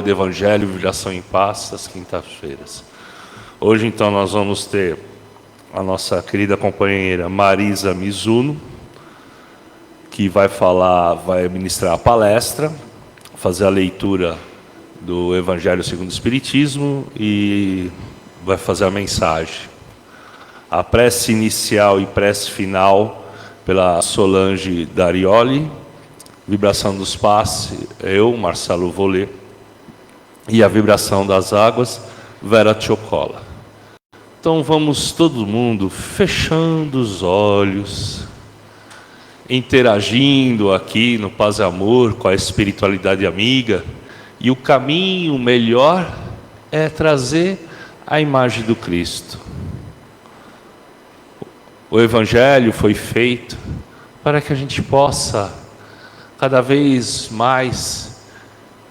do Evangelho, Vibração em Paz, das quintas-feiras. Hoje, então, nós vamos ter a nossa querida companheira Marisa Mizuno, que vai ministrar a palestra, fazer a leitura do Evangelho segundo o Espiritismo e vai fazer a mensagem. A prece inicial e prece final pela Solange Darioli, vibração dos passes, eu, Marcelo Volê, e a vibração das águas, Vera Tchocola. Então vamos todo mundo fechando os olhos, interagindo aqui no Paz e Amor com a espiritualidade amiga, e o caminho melhor é trazer a imagem do Cristo. O Evangelho foi feito para que a gente possa cada vez mais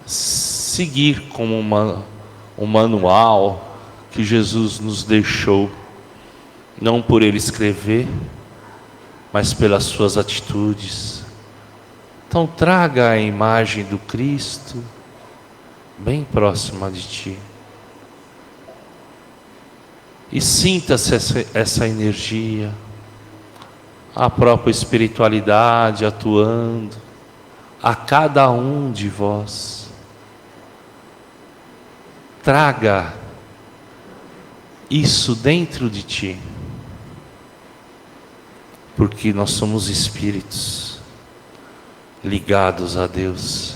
seguir como um manual que Jesus nos deixou, não por Ele escrever, mas pelas suas atitudes. Então traga a imagem do Cristo bem próxima de ti. E sinta-se essa energia, a própria espiritualidade atuando a cada um de vós. Traga isso dentro de ti, porque nós somos espíritos ligados a Deus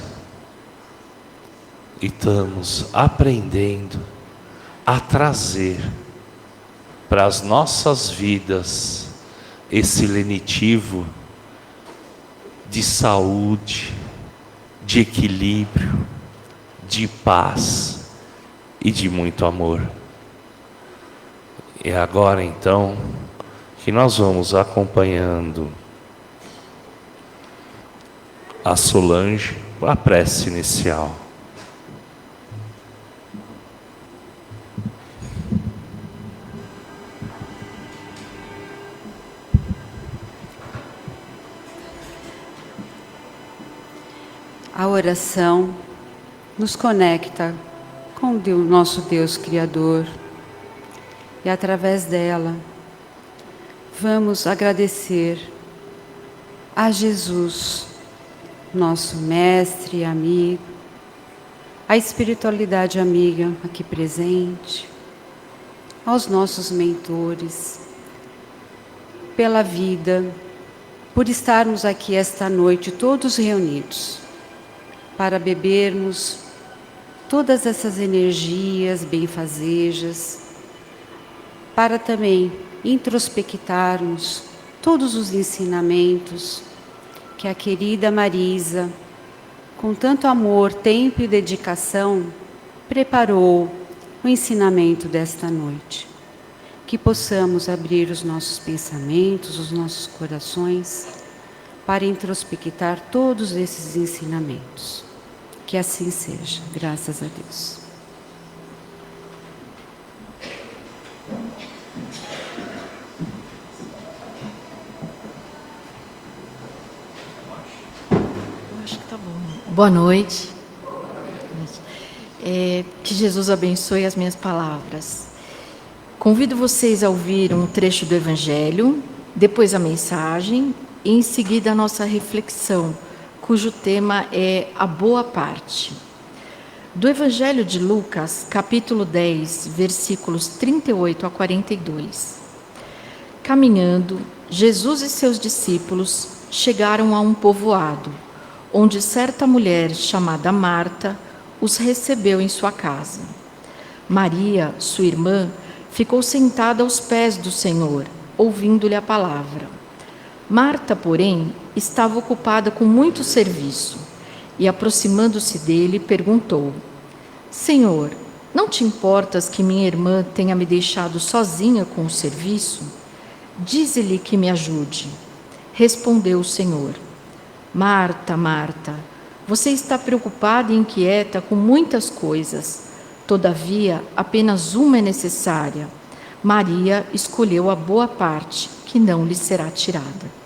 e estamos aprendendo a trazer para as nossas vidas esse lenitivo de saúde, de equilíbrio, de paz e de muito amor. E agora então que nós vamos acompanhando a Solange, a prece inicial. A oração nos conecta com o nosso Deus Criador e através dela vamos agradecer a Jesus, nosso mestre e amigo, a espiritualidade amiga aqui presente, aos nossos mentores, pela vida, por estarmos aqui esta noite todos reunidos, para bebermos todas essas energias benfazejas, para também introspectarmos todos os ensinamentos que a querida Marisa, com tanto amor, tempo e dedicação, preparou o ensinamento desta noite. Que possamos abrir os nossos pensamentos, os nossos corações, para introspectar todos esses ensinamentos. Que assim seja, graças a Deus. Acho que tá bom. Boa noite. Que Jesus abençoe as minhas palavras. Convido vocês a ouvir um trecho do Evangelho, depois a mensagem e em seguida a nossa reflexão, cujo tema é a boa parte. Do Evangelho de Lucas, capítulo 10, versículos 38 a 42. Caminhando, Jesus e seus discípulos chegaram a um povoado, onde certa mulher chamada Marta os recebeu em sua casa. Maria, sua irmã, ficou sentada aos pés do Senhor, ouvindo-lhe a palavra. Marta, porém, estava ocupada com muito serviço e, aproximando-se dele, perguntou: Senhor, não te importas que minha irmã tenha me deixado sozinha com o serviço? Dize-lhe que me ajude. Respondeu o Senhor: Marta, Marta, você está preocupada e inquieta com muitas coisas. Todavia, apenas uma é necessária. Maria escolheu a boa parte, que não lhe será tirada.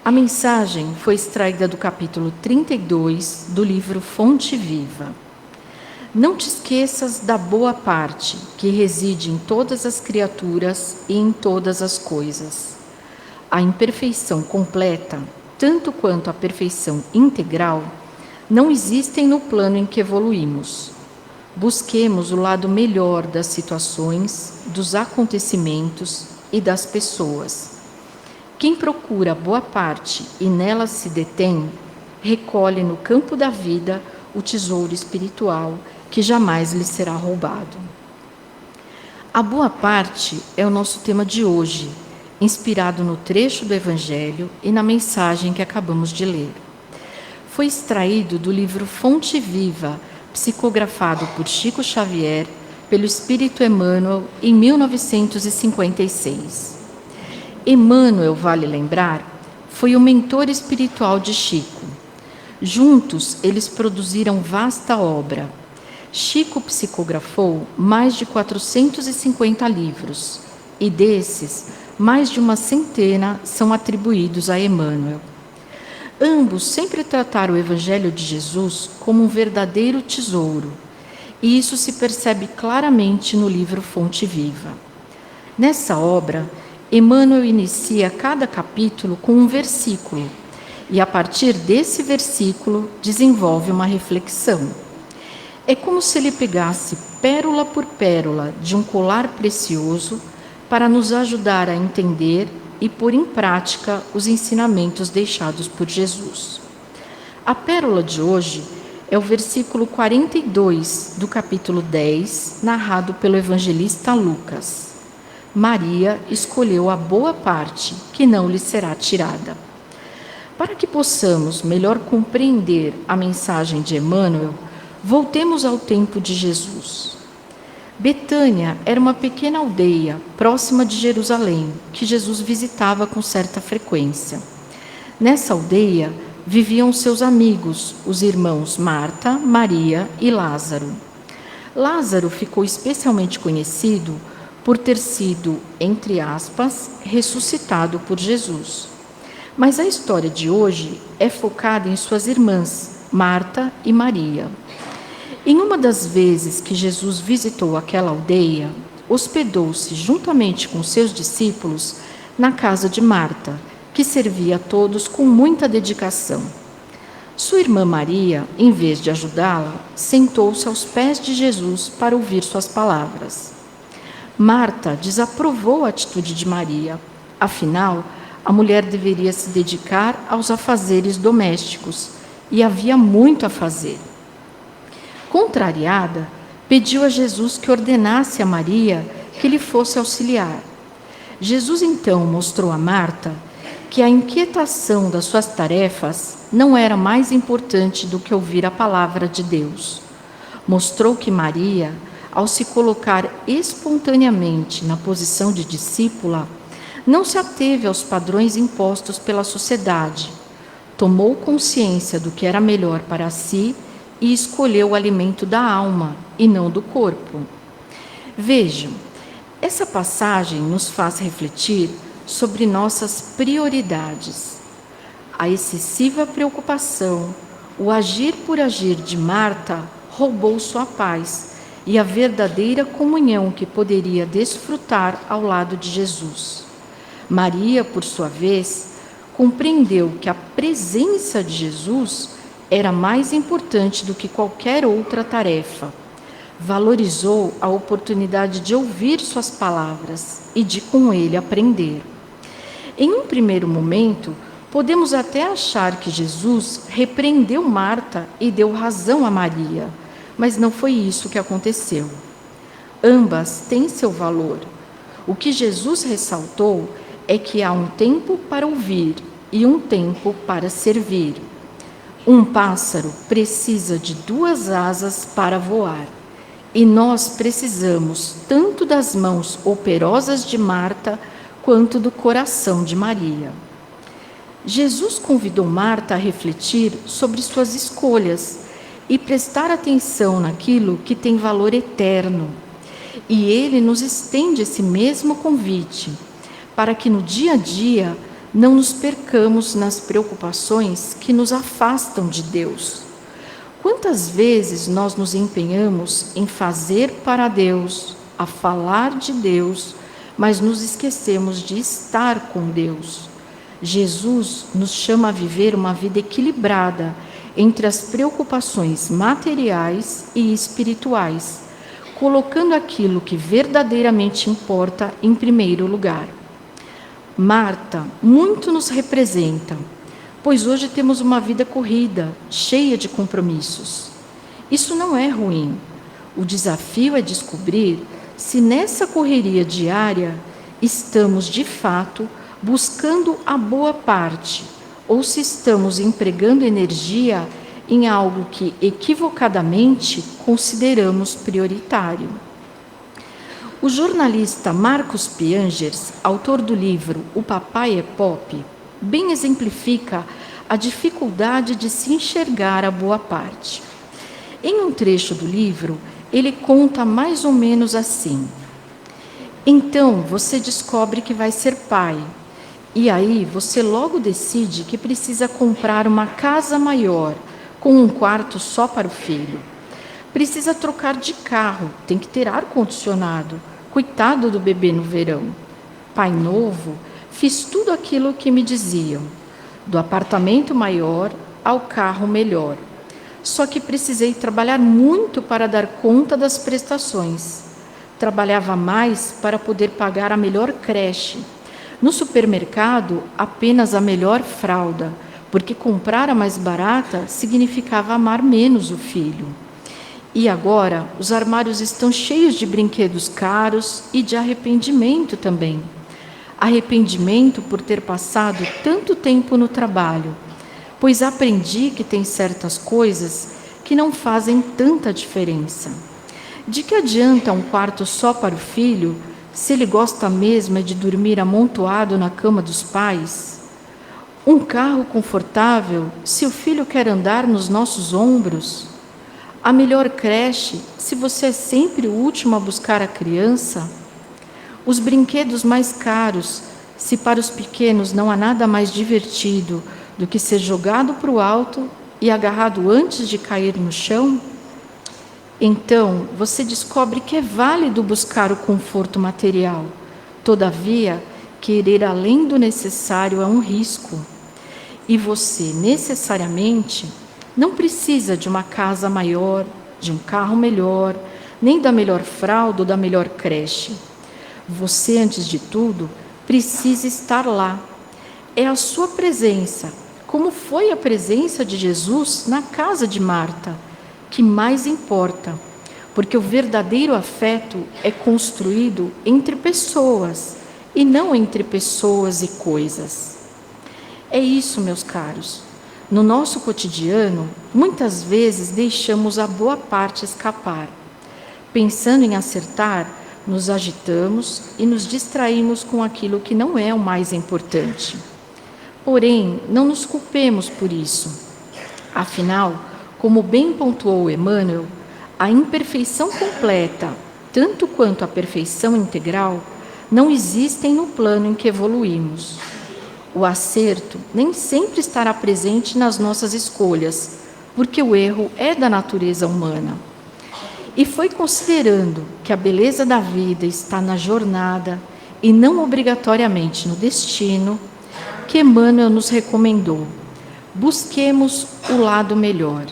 A mensagem foi extraída do capítulo 32 do livro Fonte Viva. Não te esqueças da boa parte que reside em todas as criaturas e em todas as coisas. A imperfeição completa, tanto quanto a perfeição integral, não existem no plano em que evoluímos. Busquemos o lado melhor das situações, dos acontecimentos e das pessoas. Quem procura boa parte e nela se detém, recolhe no campo da vida o tesouro espiritual que jamais lhe será roubado. A boa parte é o nosso tema de hoje, inspirado no trecho do Evangelho e na mensagem que acabamos de ler. Foi extraído do livro Fonte Viva, psicografado por Chico Xavier, pelo Espírito Emmanuel, em 1956. Emmanuel, vale lembrar, foi o mentor espiritual de Chico. Juntos, eles produziram vasta obra. Chico psicografou mais de 450 livros, e desses, mais de uma centena são atribuídos a Emmanuel. Ambos sempre trataram o Evangelho de Jesus como um verdadeiro tesouro, e isso se percebe claramente no livro Fonte Viva. Nessa obra, Emmanuel inicia cada capítulo com um versículo, e a partir desse versículo desenvolve uma reflexão. É como se ele pegasse pérola por pérola de um colar precioso para nos ajudar a entender e pôr em prática os ensinamentos deixados por Jesus. A pérola de hoje é o versículo 42 do capítulo 10, narrado pelo evangelista Lucas. Maria escolheu a boa parte, que não lhe será tirada. Para que possamos melhor compreender a mensagem de Emmanuel, voltemos ao tempo de Jesus. Betânia era uma pequena aldeia próxima de Jerusalém, que Jesus visitava com certa frequência. Nessa aldeia viviam seus amigos, os irmãos Marta, Maria e Lázaro. Lázaro ficou especialmente conhecido por ter sido, entre aspas, ressuscitado por Jesus. Mas a história de hoje é focada em suas irmãs, Marta e Maria. Em uma das vezes que Jesus visitou aquela aldeia, hospedou-se juntamente com seus discípulos na casa de Marta, que servia a todos com muita dedicação. Sua irmã Maria, em vez de ajudá-la, sentou-se aos pés de Jesus para ouvir suas palavras. Marta desaprovou a atitude de Maria, afinal, a mulher deveria se dedicar aos afazeres domésticos, e havia muito a fazer. Contrariada, pediu a Jesus que ordenasse a Maria que lhe fosse auxiliar. Jesus então mostrou a Marta que a inquietação das suas tarefas não era mais importante do que ouvir a palavra de Deus. Mostrou que Maria, ao se colocar espontaneamente na posição de discípula, não se ateve aos padrões impostos pela sociedade, tomou consciência do que era melhor para si e escolheu o alimento da alma e não do corpo. Vejam, essa passagem nos faz refletir sobre nossas prioridades. A excessiva preocupação, o agir por agir de Marta roubou sua paz e a verdadeira comunhão que poderia desfrutar ao lado de Jesus. Maria, por sua vez, compreendeu que a presença de Jesus era mais importante do que qualquer outra tarefa. Valorizou a oportunidade de ouvir suas palavras e de com ele aprender. Em um primeiro momento, podemos até achar que Jesus repreendeu Marta e deu razão a Maria, mas não foi isso que aconteceu. Ambas têm seu valor. O que Jesus ressaltou é que há um tempo para ouvir e um tempo para servir. Um pássaro precisa de 2 asas para voar, e nós precisamos tanto das mãos operosas de Marta quanto do coração de Maria. Jesus convidou Marta a refletir sobre suas escolhas e prestar atenção naquilo que tem valor eterno. E ele nos estende esse mesmo convite, para que no dia a dia não nos percamos nas preocupações que nos afastam de Deus. Quantas vezes nós nos empenhamos em fazer para Deus, a falar de Deus, mas nos esquecemos de estar com Deus? Jesus nos chama a viver uma vida equilibrada entre as preocupações materiais e espirituais, colocando aquilo que verdadeiramente importa em primeiro lugar. Marta muito nos representa, pois hoje temos uma vida corrida, cheia de compromissos. Isso não é ruim. O desafio é descobrir se nessa correria diária estamos, de fato, buscando a boa parte, ou se estamos empregando energia em algo que equivocadamente consideramos prioritário. O jornalista Marcos Piangers, autor do livro O Papai é Pop, bem exemplifica a dificuldade de se enxergar a boa parte. Em um trecho do livro, ele conta mais ou menos assim: então você descobre que vai ser pai, e aí você logo decide que precisa comprar uma casa maior, com um quarto só para o filho. Precisa trocar de carro, tem que ter ar-condicionado. Coitado do bebê no verão. Pai novo, fiz tudo aquilo que me diziam, do apartamento maior ao carro melhor. Só que precisei trabalhar muito para dar conta das prestações. Trabalhava mais para poder pagar a melhor creche. No supermercado, apenas a melhor fralda, porque comprar a mais barata significava amar menos o filho. E agora, os armários estão cheios de brinquedos caros e de arrependimento também. Arrependimento por ter passado tanto tempo no trabalho, pois aprendi que tem certas coisas que não fazem tanta diferença. De que adianta um quarto só para o filho, se ele gosta mesmo de dormir amontoado na cama dos pais? Um carro confortável, se o filho quer andar nos nossos ombros? A melhor creche, se você é sempre o último a buscar a criança? Os brinquedos mais caros, se para os pequenos não há nada mais divertido do que ser jogado para o alto e agarrado antes de cair no chão? Então, você descobre que é válido buscar o conforto material. Todavia, querer além do necessário é um risco. E você, necessariamente, não precisa de uma casa maior, de um carro melhor, nem da melhor fralda ou da melhor creche. Você, antes de tudo, precisa estar lá. É a sua presença, como foi a presença de Jesus na casa de Marta, que mais importa, porque o verdadeiro afeto é construído entre pessoas e não entre pessoas e coisas. É isso, meus caros. No nosso cotidiano, muitas vezes deixamos a boa parte escapar. Pensando em acertar, nos agitamos e nos distraímos com aquilo que não é o mais importante. Porém, não nos culpemos por isso. Afinal, como bem pontuou Emmanuel, a imperfeição completa, tanto quanto a perfeição integral, não existem no plano em que evoluímos. O acerto nem sempre estará presente nas nossas escolhas, porque o erro é da natureza humana. E foi considerando que a beleza da vida está na jornada e não obrigatoriamente no destino, que Emmanuel nos recomendou: busquemos o lado melhor.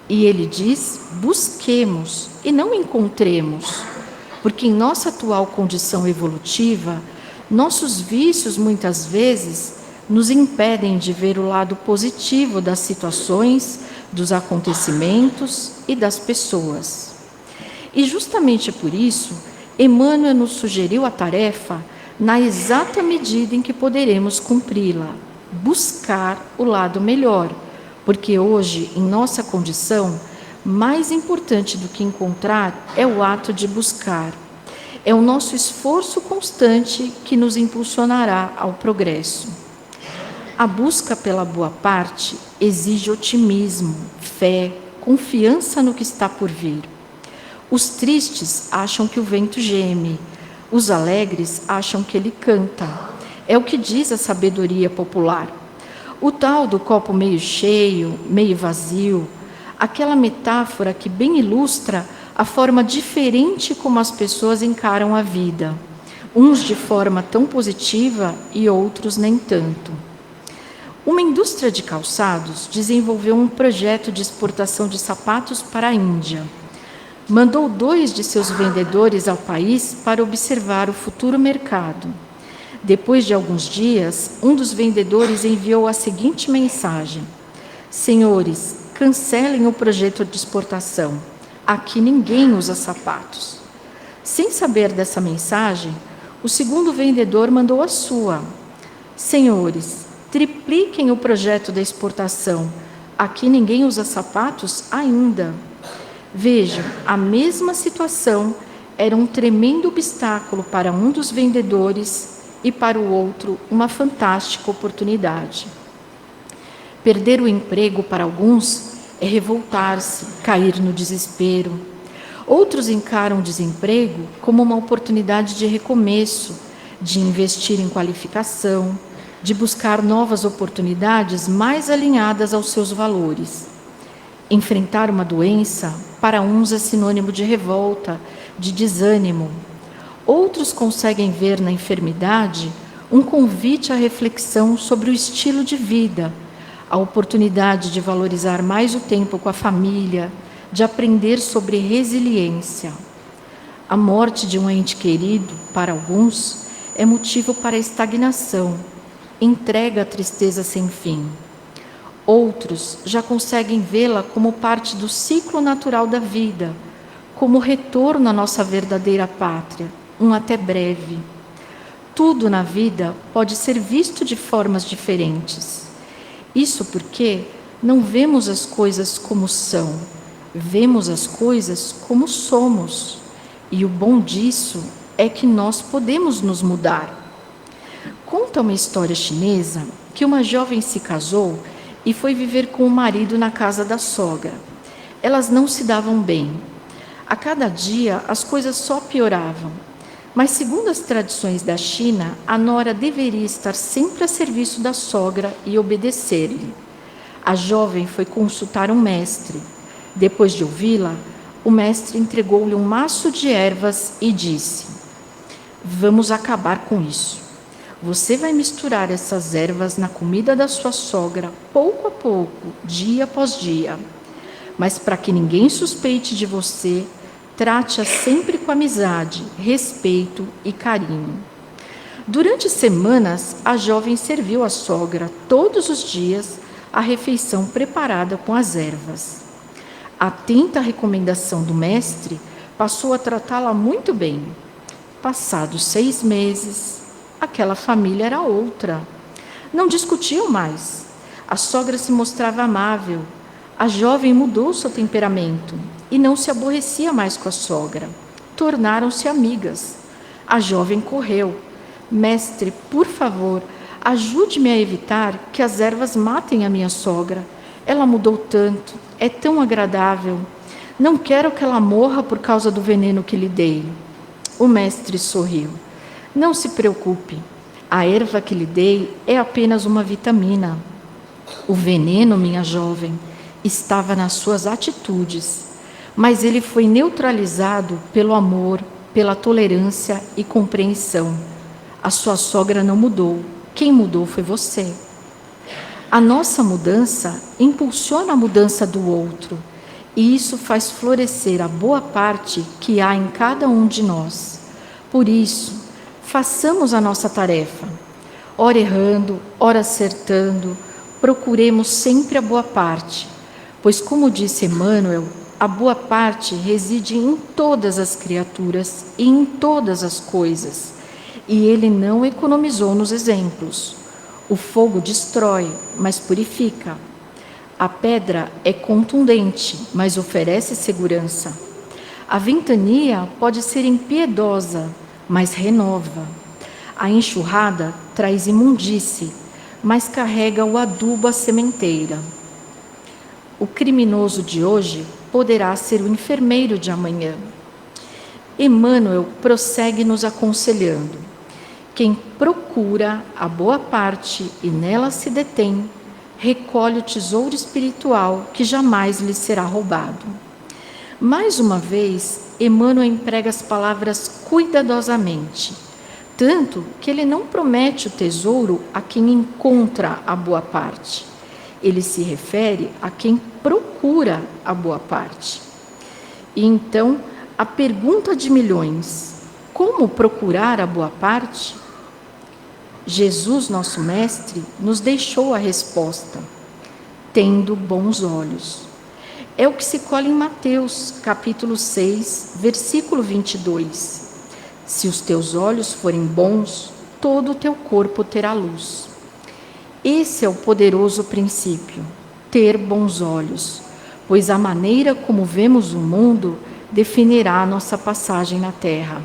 E ele diz: busquemos e não encontremos, porque em nossa atual condição evolutiva, nossos vícios muitas vezes nos impedem de ver o lado positivo das situações, dos acontecimentos e das pessoas. E justamente por isso, Emmanuel nos sugeriu a tarefa na exata medida em que poderemos cumpri-la: buscar o lado melhor, porque hoje, em nossa condição, mais importante do que encontrar é o ato de buscar. É o nosso esforço constante que nos impulsionará ao progresso. A busca pela boa parte exige otimismo, fé, confiança no que está por vir. Os tristes acham que o vento geme, os alegres acham que ele canta. É o que diz a sabedoria popular. O tal do copo meio cheio, meio vazio, aquela metáfora que bem ilustra a forma diferente como as pessoas encaram a vida, uns de forma tão positiva e outros nem tanto. Uma indústria de calçados desenvolveu um projeto de exportação de sapatos para a Índia. Mandou 2 de seus vendedores ao país para observar o futuro mercado. Depois de alguns dias, um dos vendedores enviou a seguinte mensagem: senhores, cancelem o projeto de exportação. Aqui ninguém usa sapatos. Sem saber dessa mensagem, o segundo vendedor mandou a sua: senhores, tripliquem o projeto da exportação. Aqui ninguém usa sapatos ainda. Vejam, a mesma situação era um tremendo obstáculo para um dos vendedores e para o outro uma fantástica oportunidade. Perder o emprego para alguns é revoltar-se, cair no desespero. Outros encaram o desemprego como uma oportunidade de recomeço, de investir em qualificação, de buscar novas oportunidades mais alinhadas aos seus valores. Enfrentar uma doença, para uns é sinônimo de revolta, de desânimo. Outros conseguem ver na enfermidade um convite à reflexão sobre o estilo de vida, a oportunidade de valorizar mais o tempo com a família, de aprender sobre resiliência. A morte de um ente querido, para alguns, é motivo para estagnação, entrega à tristeza sem fim. Outros já conseguem vê-la como parte do ciclo natural da vida, como retorno à nossa verdadeira pátria, um até breve. Tudo na vida pode ser visto de formas diferentes. Isso porque não vemos as coisas como são, vemos as coisas como somos. E o bom disso é que nós podemos nos mudar. Conta uma história chinesa que uma jovem se casou e foi viver com o marido na casa da sogra. Elas não se davam bem. A cada dia as coisas só pioravam. Mas, segundo as tradições da China, a nora deveria estar sempre a serviço da sogra e obedecer-lhe. A jovem foi consultar um mestre. Depois de ouvi-la, o mestre entregou-lhe um maço de ervas e disse: vamos acabar com isso. Você vai misturar essas ervas na comida da sua sogra, pouco a pouco, dia após dia. Mas para que ninguém suspeite de você, trate-a sempre com amizade, respeito e carinho. Durante semanas, a jovem serviu à sogra, todos os dias, a refeição preparada com as ervas. Atenta à recomendação do mestre, passou a tratá-la muito bem. Passados 6 meses, aquela família era outra. Não discutiam mais. A sogra se mostrava amável. A jovem mudou seu temperamento e não se aborrecia mais com a sogra. Tornaram-se amigas. A jovem correu: mestre, por favor, ajude-me a evitar que as ervas matem a minha sogra. Ela mudou tanto, é tão agradável. Não quero que ela morra por causa do veneno que lhe dei. O mestre sorriu. Não se preocupe, a erva que lhe dei é apenas uma vitamina. O veneno, minha jovem, estava nas suas atitudes, mas ele foi neutralizado pelo amor, pela tolerância e compreensão. A sua sogra não mudou, quem mudou foi você. A nossa mudança impulsiona a mudança do outro, e isso faz florescer a boa parte que há em cada um de nós. Por isso, façamos a nossa tarefa, ora errando, ora acertando, procuremos sempre a boa parte, pois, como disse Emmanuel, a boa parte reside em todas as criaturas e em todas as coisas, e ele não economizou nos exemplos. O fogo destrói, mas purifica. A pedra é contundente, mas oferece segurança. A ventania pode ser impiedosa, mas renova. A enxurrada traz imundície, mas carrega o adubo à sementeira. O criminoso de hoje poderá ser o enfermeiro de amanhã. Emmanuel prossegue nos aconselhando: quem procura a boa parte e nela se detém, recolhe o tesouro espiritual que jamais lhe será roubado. Mais uma vez, Emmanuel emprega as palavras cuidadosamente, tanto que ele não promete o tesouro a quem encontra a boa parte. Ele se refere a quem procura a boa parte. E então, a pergunta de milhões: como procurar a boa parte? Jesus, nosso Mestre, nos deixou a resposta: tendo bons olhos. É o que se cola em Mateus, capítulo 6, versículo 22. Se os teus olhos forem bons, todo o teu corpo terá luz. Esse é o poderoso princípio, ter bons olhos, pois a maneira como vemos o mundo definirá a nossa passagem na Terra.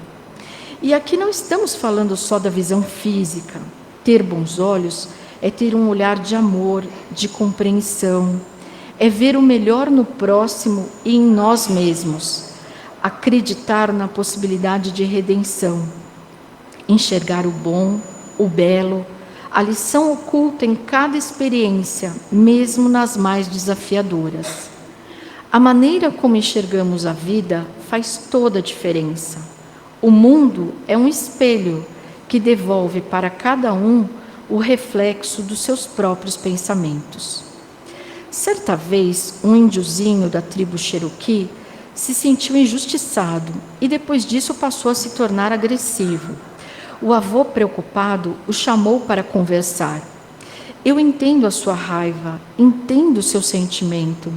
E aqui não estamos falando só da visão física. Ter bons olhos é ter um olhar de amor, de compreensão, é ver o melhor no próximo e em nós mesmos, acreditar na possibilidade de redenção, enxergar o bom, o belo, a lição oculta em cada experiência, mesmo nas mais desafiadoras. A maneira como enxergamos a vida faz toda a diferença. O mundo é um espelho que devolve para cada um o reflexo dos seus próprios pensamentos. Certa vez, um índiozinho da tribo Cherokee se sentiu injustiçado e depois disso passou a se tornar agressivo. O avô, preocupado, o chamou para conversar. Eu entendo a sua raiva, entendo o seu sentimento,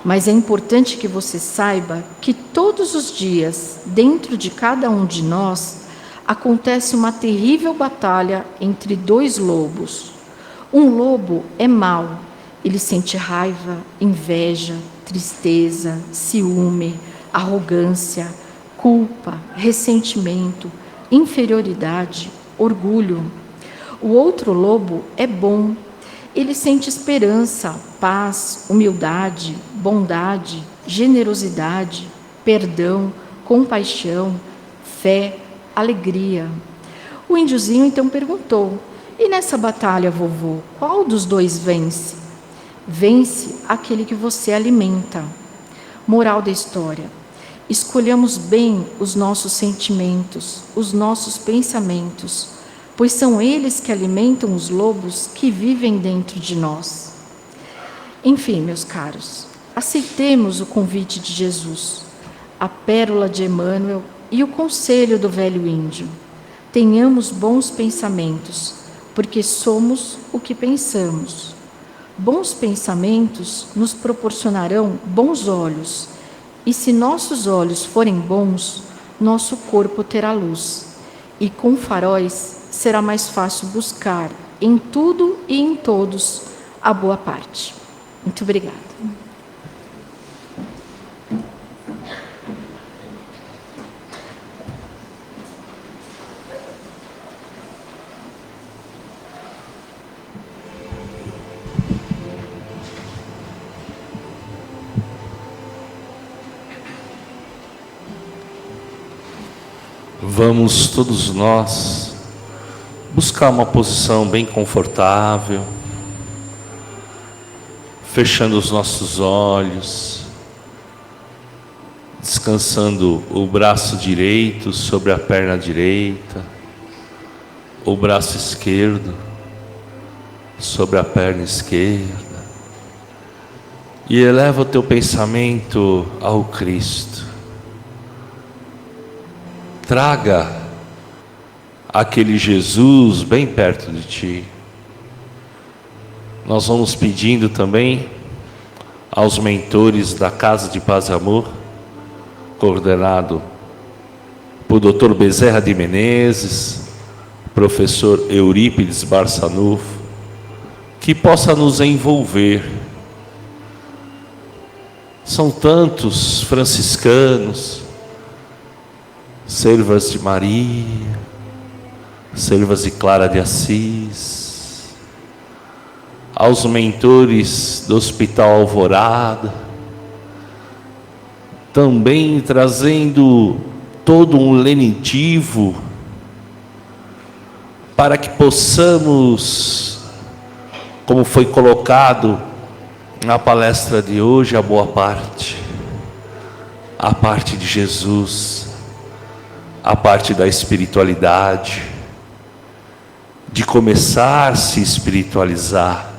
mas é importante que você saiba que todos os dias, dentro de cada um de nós, acontece uma terrível batalha entre dois lobos. Um lobo é mau, ele sente raiva, inveja, tristeza, ciúme, arrogância, culpa, ressentimento, inferioridade, orgulho. O outro lobo é bom, ele sente esperança, paz, humildade, bondade, generosidade, perdão, compaixão, fé, alegria. O índiozinho então perguntou: e nessa batalha, vovô, qual dos dois vence? Vence aquele que você alimenta. Moral da história: escolhamos bem os nossos sentimentos, os nossos pensamentos, pois são eles que alimentam os lobos que vivem dentro de nós. Enfim, meus caros, aceitemos o convite de Jesus, a pérola de Emmanuel e o conselho do velho índio. Tenhamos bons pensamentos, porque somos o que pensamos. Bons pensamentos nos proporcionarão bons olhos, e se nossos olhos forem bons, nosso corpo terá luz, e com faróis será mais fácil buscar em tudo e em todos a boa parte. Muito obrigada. Vamos todos nós buscar uma posição bem confortável, fechando os nossos olhos, descansando o braço direito sobre a perna direita, o braço esquerdo sobre a perna esquerda, e eleva o teu pensamento ao Cristo. Traga aquele Jesus bem perto de ti. Nós vamos pedindo também aos mentores da Casa de Paz e Amor, coordenado por Dr. Bezerra de Menezes, professor Eurípides Barçanufo, que possa nos envolver. São tantos franciscanos, servas de Maria, servas de Clara de Assis, aos mentores do Hospital Alvorada, também trazendo todo um lenitivo para que possamos como foi colocado na palestra de hoje, a boa parte, a parte de Jesus, a parte da espiritualidade, de começar a se espiritualizar.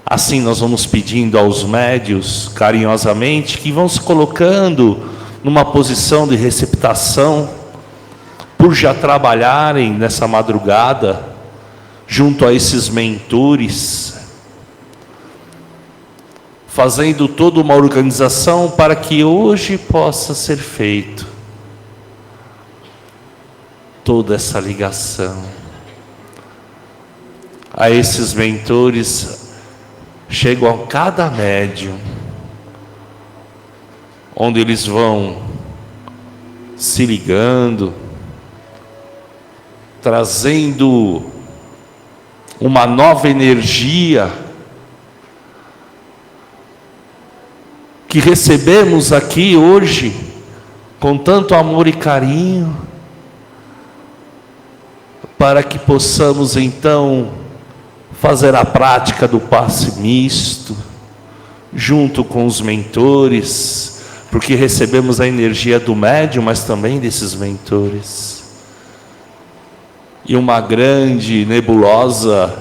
Assim nós vamos pedindo aos médios, carinhosamente, que vão se colocando numa posição de receptação, por já trabalharem nessa madrugada, junto a esses mentores, fazendo toda uma organização para que hoje possa ser feito toda essa ligação. A esses mentores chegam a cada médium, onde eles vão se ligando, trazendo uma nova energia que recebemos aqui hoje com tanto amor e carinho, para que possamos então fazer a prática do passe misto junto com os mentores, porque recebemos a energia do médium, mas também desses mentores. E uma grande nebulosa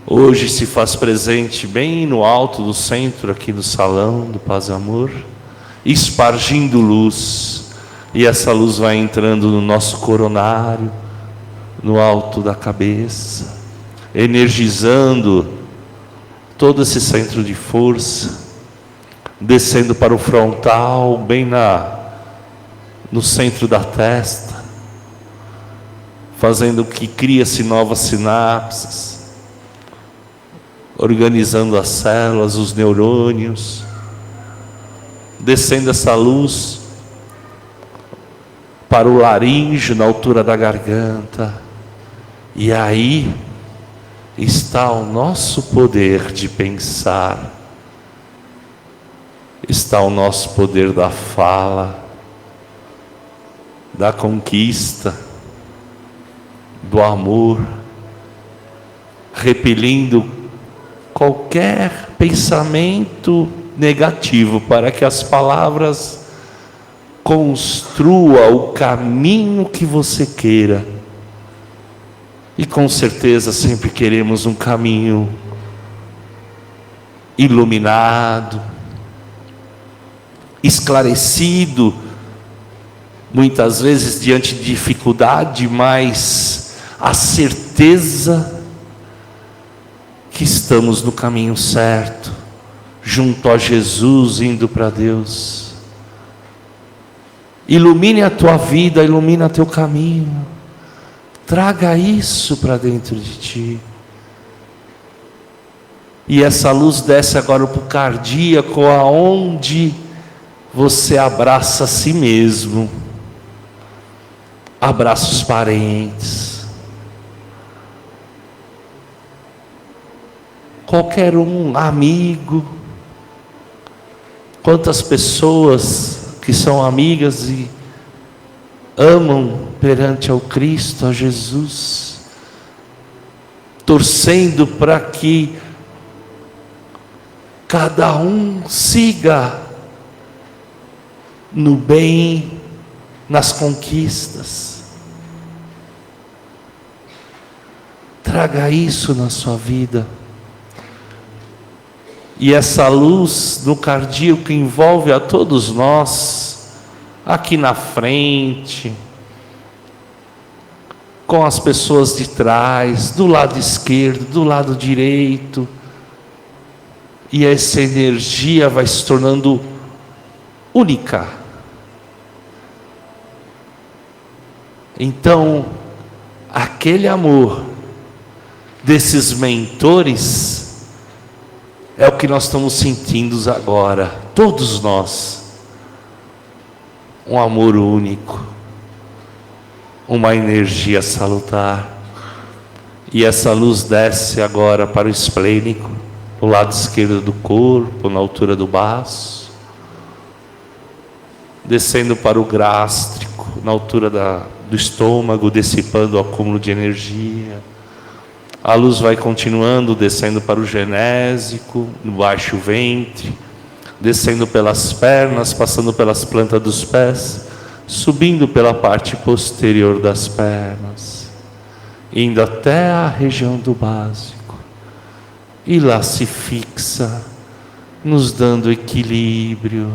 hoje se faz presente bem no alto do centro aqui do salão do Paz e Amor, espargindo luz, e essa luz vai entrando no nosso coronário, no alto da cabeça, energizando todo esse centro de força, descendo para o frontal, bem no centro da testa, fazendo que cria-se novas sinapses, organizando as células, os neurônios, descendo essa luz para o laríngeo, na altura da garganta, e aí está o nosso poder de pensar, está o nosso poder da fala, da conquista, do amor, repelindo qualquer pensamento negativo, para que as palavras construam o caminho que você queira. E com certeza sempre queremos um caminho iluminado, esclarecido, muitas vezes diante de dificuldade, mas a certeza que estamos no caminho certo, junto a Jesus, indo para Deus. Ilumine a tua vida, ilumina teu caminho, traga isso para dentro de ti. E essa luz desce agora para o cardíaco, aonde você abraça a si mesmo, abraça os parentes, qualquer um, amigo. Quantas pessoas que são amigas e amam perante ao Cristo, a Jesus, torcendo para que cada um siga no bem, nas conquistas. Traga isso na sua vida. E essa luz no cardíaco que envolve a todos nós, aqui na frente, com as pessoas de trás, do lado esquerdo, do lado direito, e essa energia vai se tornando única. Então, aquele amor desses mentores é o que nós estamos sentindo agora, todos nós. Um amor único, uma energia salutar. E essa luz desce agora para o esplênico, do lado esquerdo do corpo, na altura do baço, descendo para o gástrico, na altura do estômago, dissipando o acúmulo de energia, A luz vai continuando, descendo para o genésico, no baixo ventre, descendo pelas pernas, passando pelas plantas dos pés, subindo pela parte posterior das pernas, indo até a região do básico. E lá se fixa, nos dando equilíbrio,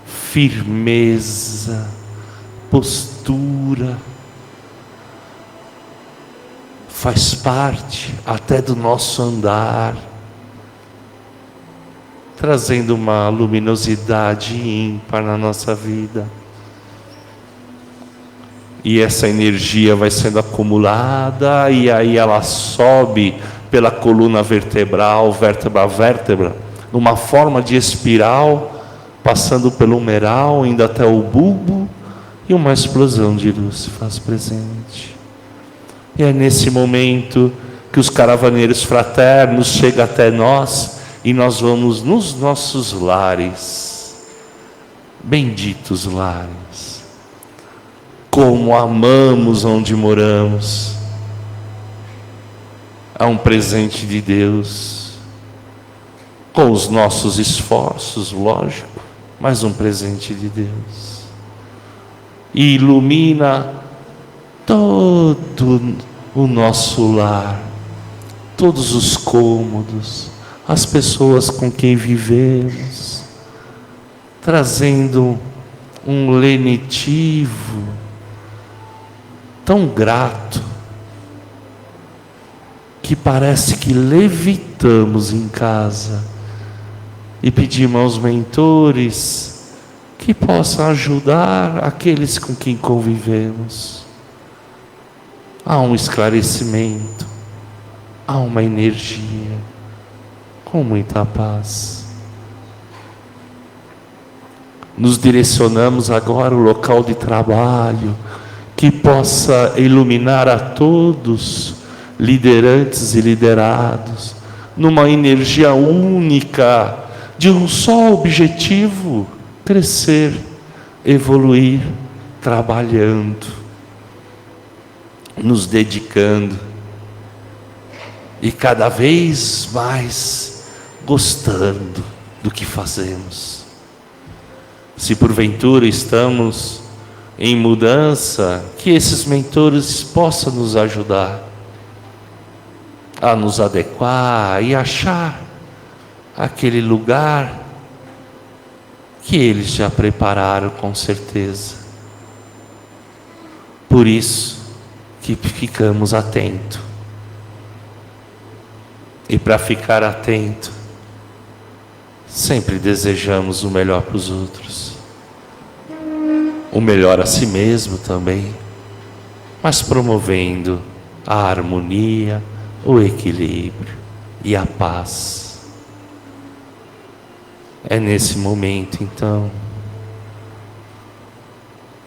firmeza, postura. Faz parte até do nosso andar, trazendo uma luminosidade ímpar na nossa vida. E essa energia vai sendo acumulada, e aí ela sobe pela coluna vertebral, vértebra a vértebra, numa forma de espiral, passando pelo humeral, indo até o bulbo, e uma explosão de luz se faz presente. E é nesse momento que os caravaneiros fraternos chegam até nós, e nós vamos nos nossos lares, benditos lares. Como amamos onde moramos. É um presente de Deus, com os nossos esforços, lógico, mas um presente de Deus. E ilumina todo o nosso lar, todos os cômodos, as pessoas com quem vivemos, trazendo um lenitivo tão grato, que parece que levitamos em casa, e pedimos aos mentores que possam ajudar aqueles com quem convivemos. Há um esclarecimento, há uma energia, com muita paz. Nos direcionamos agora ao local de trabalho, que possa iluminar a todos, liderantes e liderados, numa energia única, de um só objetivo: crescer, evoluir, trabalhando, nos dedicando, e cada vez mais gostando do que fazemos. Se porventura estamos em mudança, que esses mentores possam nos ajudar a nos adequar e achar aquele lugar que eles já prepararam com certeza. Por isso que ficamos atentos. E para ficar atento, sempre desejamos o melhor para os outros, o melhor a si mesmo também, mas promovendo a harmonia, o equilíbrio e a paz. É nesse momento, então,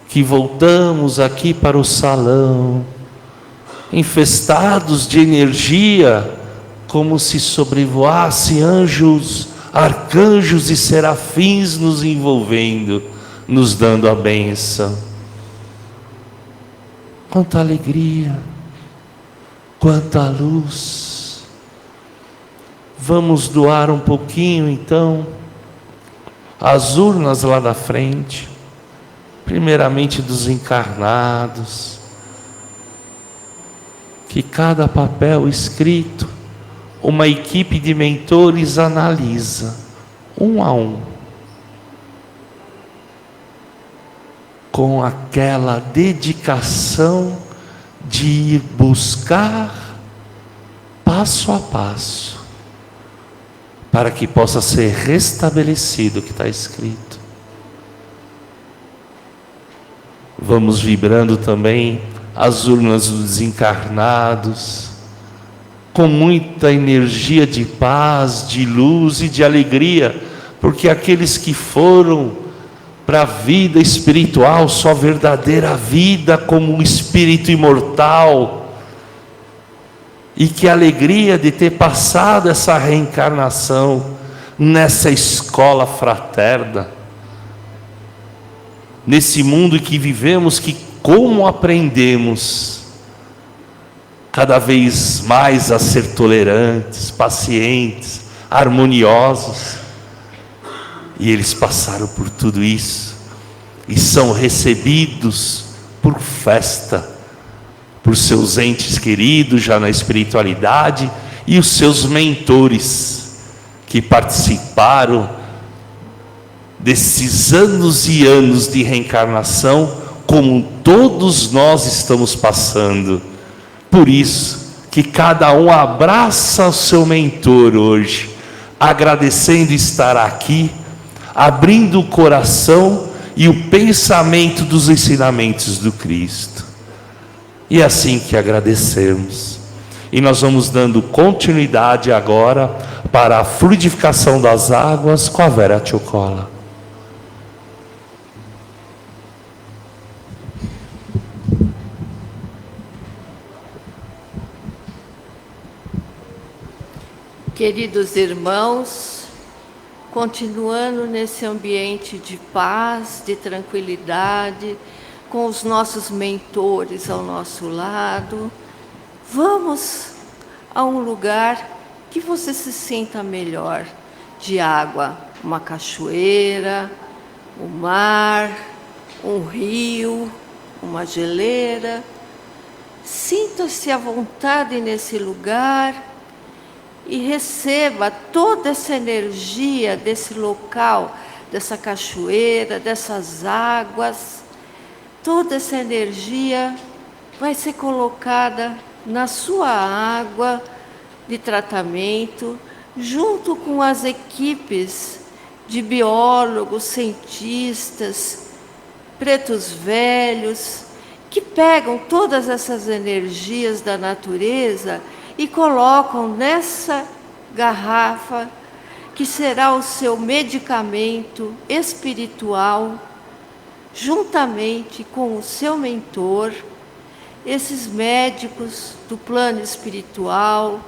que voltamos aqui para o salão, infestados de energia, como se sobrevoassem anjos, arcanjos e serafins nos envolvendo, nos dando a bênção. Quanta alegria, quanta luz. Vamos doar um pouquinho então, as urnas lá na frente, primeiramente dos encarnados, que cada papel escrito, uma equipe de mentores analisa, um a um, com aquela dedicação de ir buscar passo a passo, para que possa ser restabelecido o que está escrito. Vamos vibrando também as urnas dos desencarnados, com muita energia de paz, de luz e de alegria, porque aqueles que foram para a vida espiritual, só verdadeira vida como um espírito imortal, e que alegria de ter passado essa reencarnação nessa escola fraterna, nesse mundo que vivemos, que como aprendemos cada vez mais a ser tolerantes, pacientes, harmoniosos. E eles passaram por tudo isso e são recebidos por festa, por seus entes queridos já na espiritualidade e os seus mentores que participaram desses anos e anos de reencarnação, como todos nós estamos passando. Por isso que cada um abraça o seu mentor hoje, agradecendo estar aqui, abrindo o coração e o pensamento dos ensinamentos do Cristo. E é assim que agradecemos. E nós vamos dando continuidade agora para a fluidificação das águas com a Vera Tchokola. Queridos irmãos, continuando nesse ambiente de paz, de tranquilidade, com os nossos mentores ao nosso lado, vamos a um lugar que você se sinta melhor, de água, uma cachoeira, o mar, um rio, uma geleira. Sinta-se à vontade nesse lugar e receba toda essa energia desse local, dessa cachoeira, dessas águas. Toda essa energia vai ser colocada na sua água de tratamento, junto com as equipes de biólogos, cientistas, pretos velhos, que pegam todas essas energias da natureza e colocam nessa garrafa, que será o seu medicamento espiritual, juntamente com o seu mentor. Esses médicos do plano espiritual,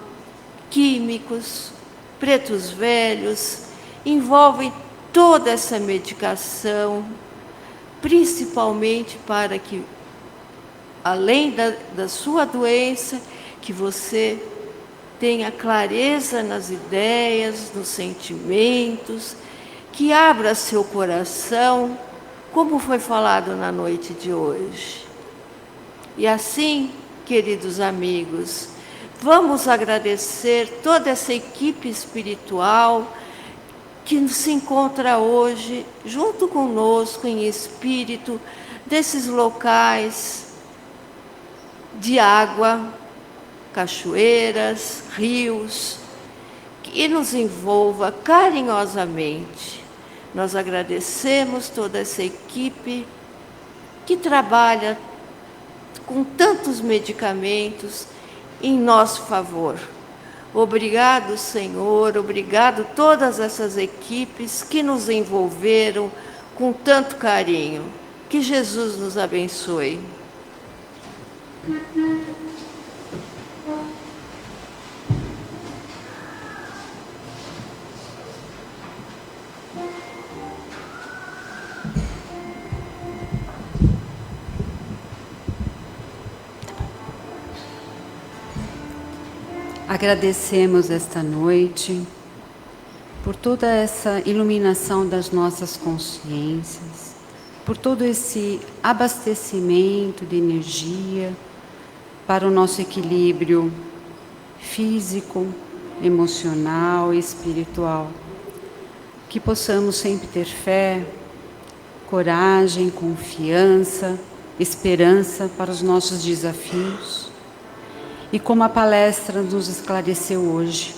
químicos, pretos velhos, envolvem toda essa medicação, principalmente para que, além da sua doença, que você tenha clareza nas ideias, nos sentimentos, que abra seu coração, como foi falado na noite de hoje. E assim, queridos amigos, vamos agradecer toda essa equipe espiritual que se encontra hoje junto conosco em espírito, desses locais de água, cachoeiras, rios, que nos envolva carinhosamente. Nós agradecemos toda essa equipe que trabalha com tantos medicamentos em nosso favor. Obrigado, Senhor, obrigado todas essas equipes que nos envolveram com tanto carinho. Que Jesus nos abençoe. Agradecemos esta noite por toda essa iluminação das nossas consciências, por todo esse abastecimento de energia para o nosso equilíbrio físico, emocional e espiritual. Que possamos sempre ter fé, coragem, confiança, esperança para os nossos desafios. E como a palestra nos esclareceu hoje,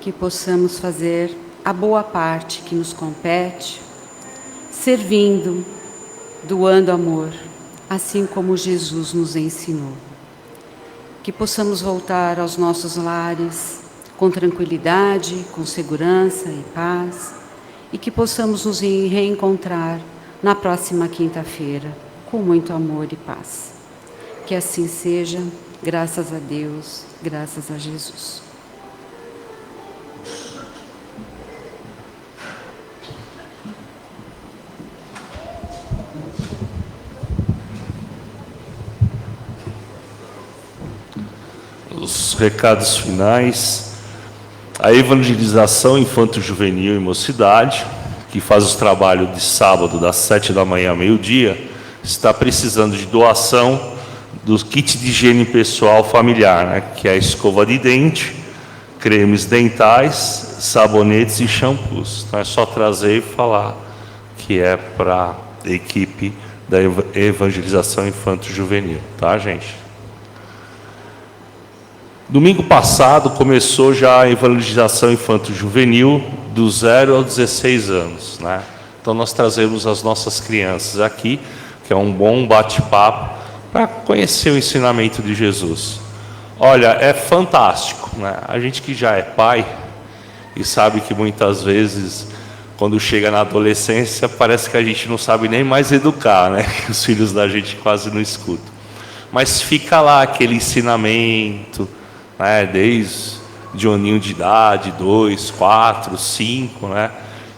que possamos fazer a boa parte que nos compete, servindo, doando amor, assim como Jesus nos ensinou. Que possamos voltar aos nossos lares com tranquilidade, com segurança e paz, e que possamos nos reencontrar na próxima quinta-feira, com muito amor e paz. Que assim seja. Graças a Deus, graças a Jesus. os recados finais. A evangelização infanto-juvenil e mocidade, que faz o trabalho de sábado das 7 da manhã ao meio-dia, está precisando de doação do kit de higiene pessoal familiar, né? Que é a escova de dente, cremes dentais, sabonetes e shampoos. Então é só trazer e falar que é para a equipe da evangelização infanto-juvenil, tá, gente? Domingo passado começou já a evangelização infanto-juvenil do 0 aos 16 anos, né? Então nós trazemos as nossas crianças aqui, que é um bom bate-papo para conhecer o ensinamento de Jesus. Olha, é fantástico, né? A gente que já é pai e sabe que muitas vezes, quando chega na adolescência, parece que a gente não sabe nem mais educar, né? Os filhos da gente quase não escutam. Mas fica lá aquele ensinamento, né? Desde um aninho de idade, 2, 4, 5, né?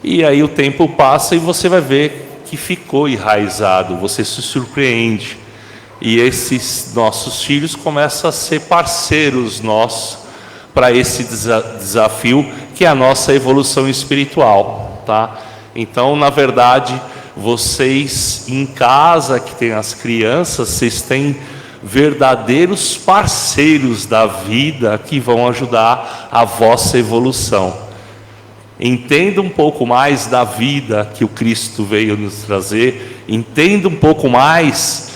E aí o tempo passa e você vai ver que ficou enraizado, você se surpreende. E esses nossos filhos começam a ser parceiros nossos para esse desafio que é a nossa evolução espiritual, tá? Então, na verdade, vocês em casa que tem as crianças, vocês têm verdadeiros parceiros da vida que vão ajudar a vossa evolução. Entenda um pouco mais da vida que o Cristo veio nos trazer, entenda um pouco mais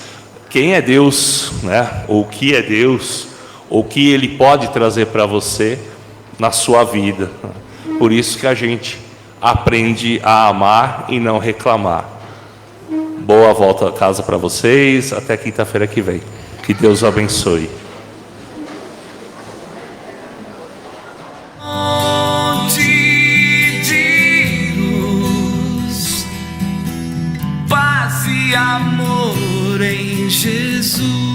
quem é Deus, né? Ou o que é Deus, ou o que Ele pode trazer para você na sua vida. Por isso que a gente aprende a amar e não reclamar. Boa volta a casa para vocês, até quinta-feira que vem. Que Deus abençoe. Fonte de luz, paz e amor em Jesus.